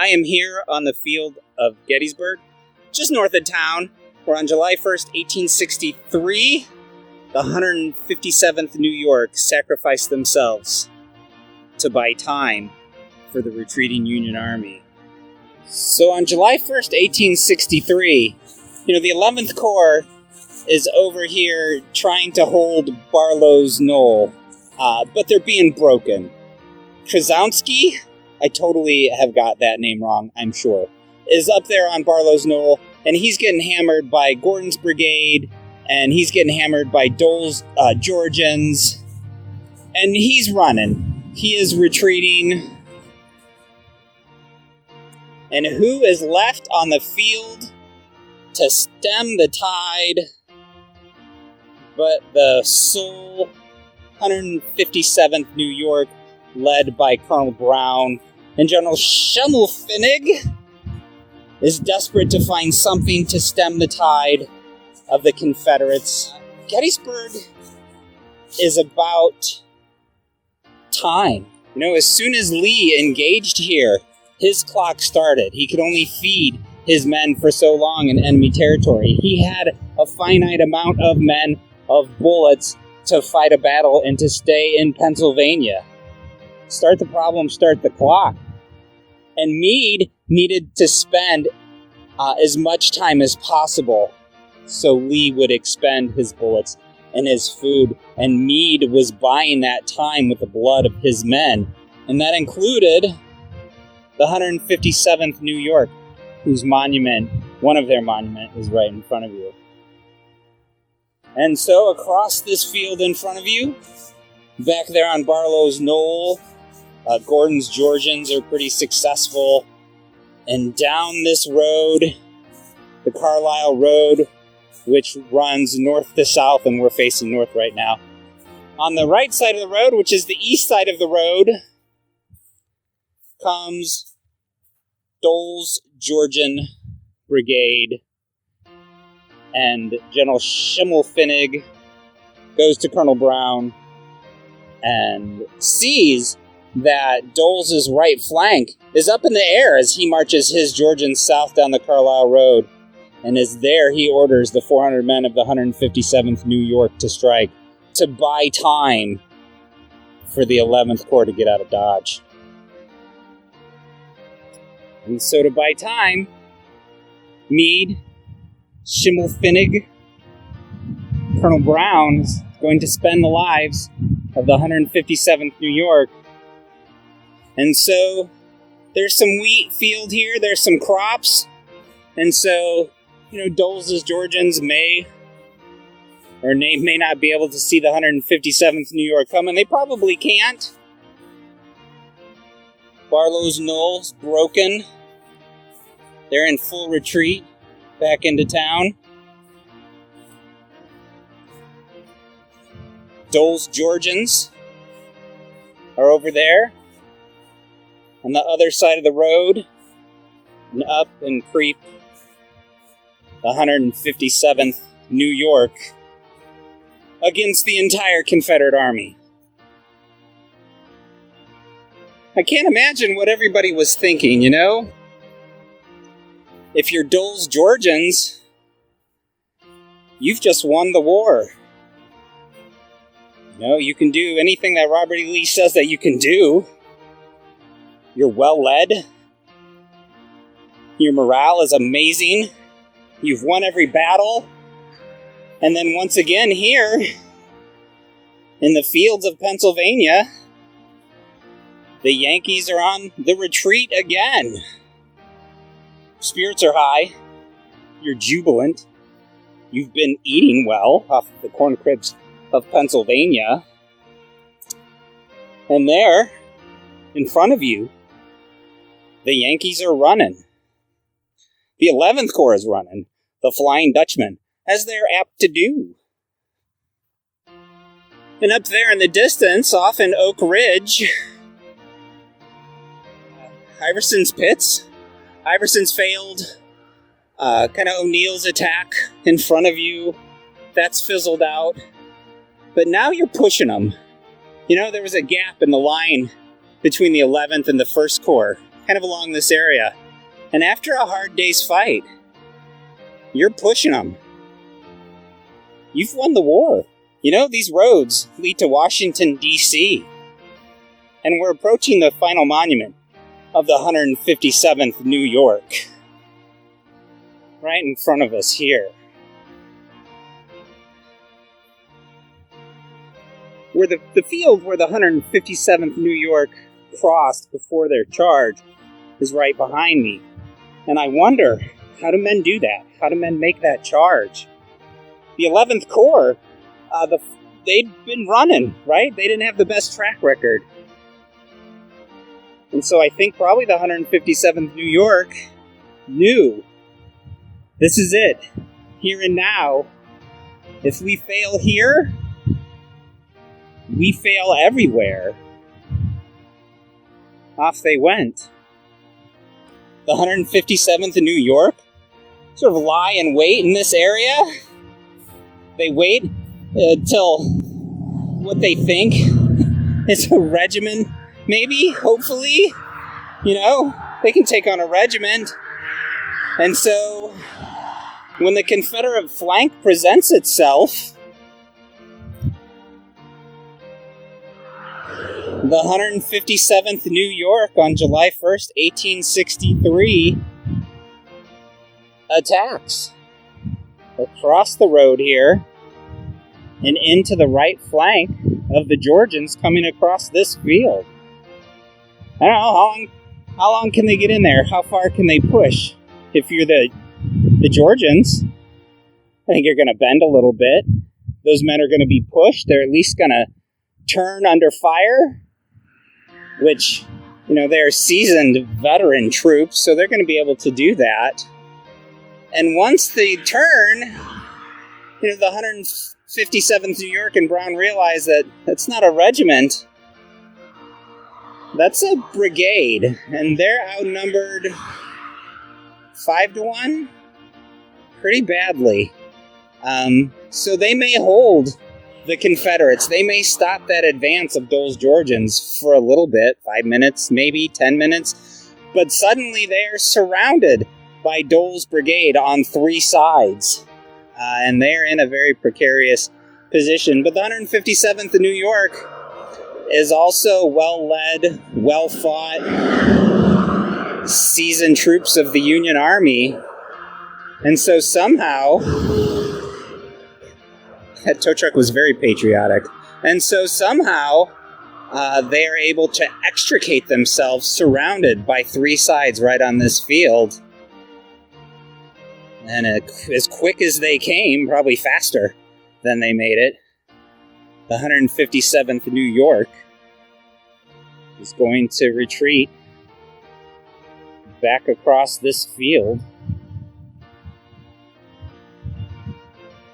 I am here on the field of Gettysburg, just north of town, where on July 1st, 1863, the 157th New York sacrificed themselves to buy time for the retreating Union Army. So on July 1st, 1863, the 11th Corps is over here trying to hold Barlow's Knoll, but they're being broken. Krasowski, I totally have got that name wrong, I'm sure, is up there on Barlow's Knoll, and he's getting hammered by Gordon's Brigade, and he's getting hammered by Dole's Georgians, and he's running. He is retreating. And who is left on the field to stem the tide but the sole 157th New York, led by Colonel Brown, and General Schimmelpfennig is desperate to find something to stem the tide of the Confederates. Gettysburg is about time. As soon as Lee engaged here, his clock started. He could only feed his men for so long in enemy territory. He had a finite amount of men, of bullets, to fight a battle and to stay in Pennsylvania. Start the problem, start the clock. And Meade needed to spend as much time as possible so Lee would expend his bullets and his food. And Meade was buying that time with the blood of his men. And that included the 157th New York, whose monument, one of their monument, is right in front of you. And so across this field in front of you, back there on Barlow's Knoll, Gordon's Georgians are pretty successful. And down this road, the Carlisle Road, which runs north to south, and we're facing north right now. On the right side of the road, which is the east side of the road, comes Dole's Georgian Brigade. And General Schimmelpfennig goes to Colonel Brown and sees that Dole's right flank is up in the air as he marches his Georgians south down the Carlisle Road. And as there, he orders the 400 men of the 157th New York to strike, to buy time for the 11th Corps to get out of Dodge. And so to buy time, Meade, Schimmelpfennig, Colonel Brown is going to spend the lives of the 157th New York. And so there's some wheat field here, there's some crops, and so, Dole's Georgians may not be able to see the 157th New York coming. They probably can't. Barlow's Knoll's broken. They're in full retreat back into town. Dole's Georgians are over there on the other side of the road, and up and creep the 157th New York against the entire Confederate Army. I can't imagine what everybody was thinking, If you're Dole's Georgians, you've just won the war. You can do anything that Robert E. Lee says that you can do. You're well led. Your morale is amazing. You've won every battle. And then once again here, in the fields of Pennsylvania, the Yankees are on the retreat again. Spirits are high. You're jubilant. You've been eating well off the corn cribs of Pennsylvania. And there, in front of you, the Yankees are running. The 11th Corps is running. The Flying Dutchman, as they're apt to do. And up there in the distance, off in Oak Ridge, Iverson's pits. Iverson's failed. Kind of O'Neill's attack in front of you. That's fizzled out. But now you're pushing them. There was a gap in the line between the 11th and the 1st Corps. kind of along this area. And after a hard day's fight, you're pushing them. You've won the war. You know, these roads lead to Washington, D.C. And we're approaching the final monument of the 157th New York. Right in front of us here. Where the field where the 157th New York crossed before their charge is right behind me. And I wonder, how do men do that? How do men make that charge? The 11th Corps, they'd been running, right? They didn't have the best track record. And so I think probably the 157th New York knew, this is it, here and now. If we fail here, we fail everywhere. Off they went. The 157th in New York sort of lie in wait in this area. They wait till what they think is a regiment, maybe, hopefully. You know, they can take on a regiment. And so, when the Confederate flank presents itself, the 157th New York on July 1st, 1863 attacks across the road here and into the right flank of the Georgians coming across this field. I don't know, how long can they get in there? How far can they push? If you're the Georgians, I think you're going to bend a little bit. Those men are going to be pushed. They're at least going to turn under fire, which, you know, they're seasoned veteran troops, so they're going to be able to do that. And once they turn, you know, the 157th New York and Brown realize that that's not a regiment. That's a brigade, and they're outnumbered 5-1 pretty badly. So they may hold the Confederates. They may stop that advance of Dole's Georgians for a little bit, 5 minutes, maybe 10 minutes, but suddenly they are surrounded by Dole's brigade on 3 sides, and they're in a very precarious position. But the 157th in New York is also well-led, well-fought, seasoned troops of the Union Army, and so somehow that tow truck was very patriotic. And so somehow they are able to extricate themselves surrounded by 3 sides right on this field. And as quick as they came, probably faster than they made it, the 157th New York is going to retreat back across this field.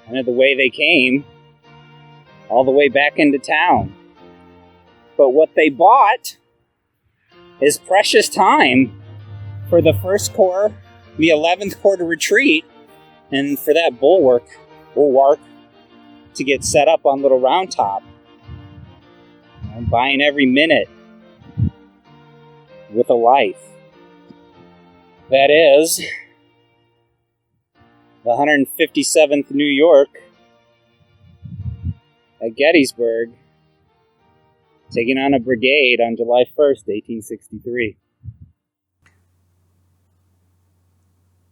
And the way they came, all the way back into town. But what they bought is precious time for the 1st Corps, the 11th Corps to retreat, and for that bulwark to get set up on Little Round Top. I'm buying every minute with a life. That is the 157th New York at Gettysburg, taking on a brigade on July 1st, 1863.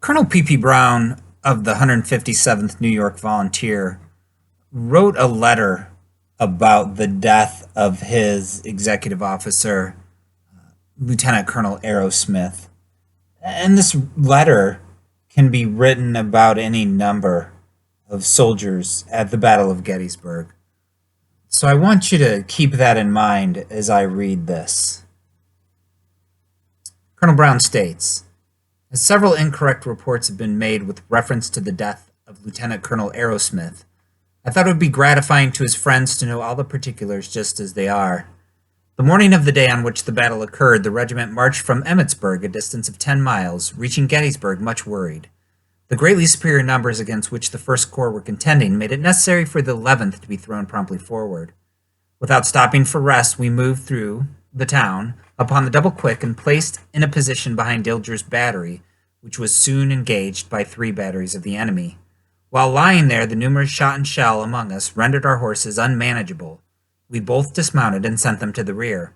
Colonel P.P. Brown of the 157th New York Volunteer wrote a letter about the death of his executive officer, Lieutenant Colonel Arrowsmith. And this letter can be written about any number of soldiers at the Battle of Gettysburg. So I want you to keep that in mind as I read this. Colonel Brown states, as several incorrect reports have been made with reference to the death of Lieutenant Colonel Arrowsmith, I thought it would be gratifying to his friends to know all the particulars just as they are. The morning of the day on which the battle occurred, the regiment marched from Emmitsburg, a distance of 10 miles, reaching Gettysburg much worried. The greatly superior numbers against which the 1st Corps were contending made it necessary for the 11th to be thrown promptly forward. Without stopping for rest, we moved through the town, upon the double quick and placed in a position behind Dilger's battery, which was soon engaged by 3 batteries of the enemy. While lying there, the numerous shot and shell among us rendered our horses unmanageable. We both dismounted and sent them to the rear.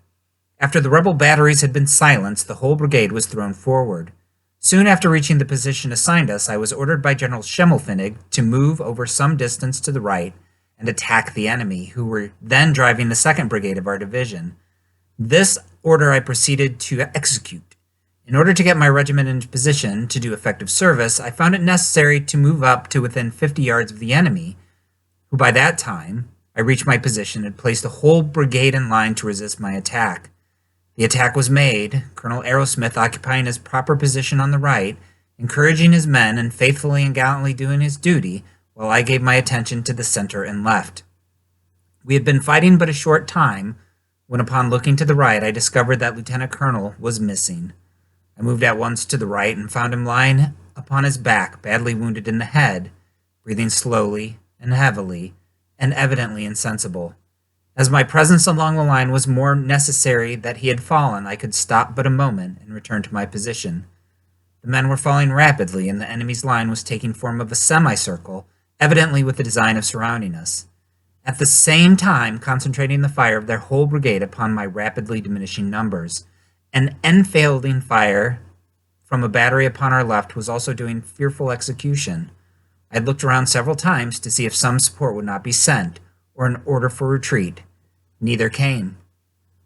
After the rebel batteries had been silenced, the whole brigade was thrown forward. Soon after reaching the position assigned us, I was ordered by General Schimmelpfennig to move over some distance to the right and attack the enemy, who were then driving the 2nd Brigade of our division. This order I proceeded to execute. In order to get my regiment into position to do effective service, I found it necessary to move up to within 50 yards of the enemy, who by that time I reached my position and placed the whole brigade in line to resist my attack. The attack was made, Colonel Arrowsmith occupying his proper position on the right, encouraging his men and faithfully and gallantly doing his duty, while I gave my attention to the center and left. We had been fighting but a short time, when upon looking to the right I discovered that Lieutenant Colonel was missing. I moved at once to the right and found him lying upon his back, badly wounded in the head, breathing slowly and heavily, and evidently insensible. As my presence along the line was more necessary that he had fallen, I could stop but a moment and return to my position. The men were falling rapidly, and the enemy's line was taking form of a semicircle, evidently with the design of surrounding us, at the same time concentrating the fire of their whole brigade upon my rapidly diminishing numbers. An enfielding fire from a battery upon our left was also doing fearful execution. I had looked around several times to see if some support would not be sent, or an order for retreat. Neither came.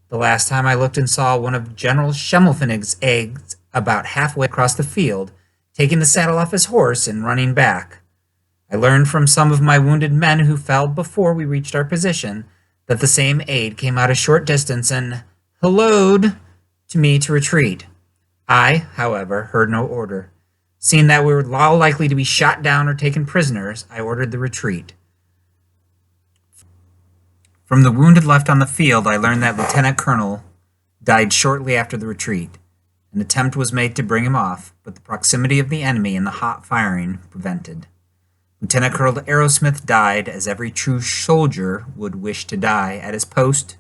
The last time I looked and saw one of General Schimmelpfennig's aides about halfway across the field, taking the saddle off his horse and running back. I learned from some of my wounded men who fell before we reached our position that the same aide came out a short distance and hallooed to me to retreat. I, however, heard no order. Seeing that we were all likely to be shot down or taken prisoners, I ordered the retreat. From the wounded left on the field, I learned that Lieutenant Colonel died shortly after the retreat. An attempt was made to bring him off, but the proximity of the enemy and the hot firing prevented. Lieutenant Colonel Arrowsmith died, as every true soldier would wish to die, at his post,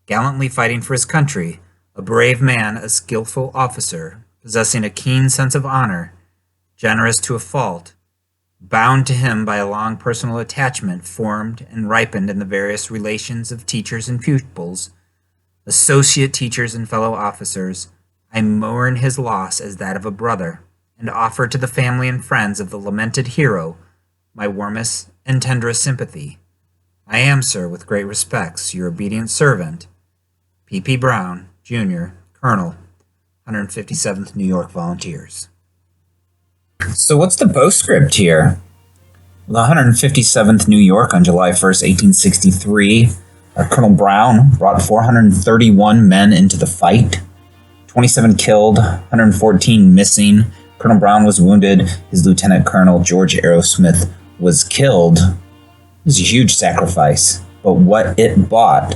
gallantly fighting for his country, a brave man, a skillful officer, possessing a keen sense of honor, generous to a fault, bound to him by a long personal attachment formed and ripened in the various relations of teachers and pupils, associate teachers and fellow officers. I mourn his loss as that of a brother, and offer to the family and friends of the lamented hero my warmest and tenderest sympathy. I am, sir, with great respects, your obedient servant, P.P. Brown, Jr., Colonel, 157th New York Volunteers. So what's the postscript here? The 157th New York on July 1st, 1863, Colonel Brown brought 431 men into the fight, 27 killed, 114 missing. Colonel Brown was wounded. His Lieutenant Colonel George Arrowsmith was killed. It was a huge sacrifice, but what it bought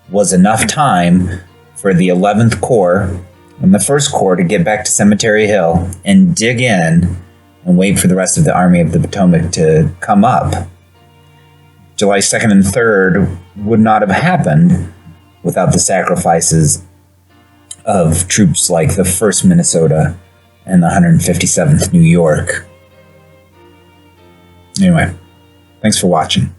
was enough time for the 11th Corps and the 1st Corps to get back to Cemetery Hill and dig in and wait for the rest of the Army of the Potomac to come up. July 2nd and 3rd would not have happened without the sacrifices of troops like the 1st Minnesota and the 157th New York. Anyway, thanks for watching.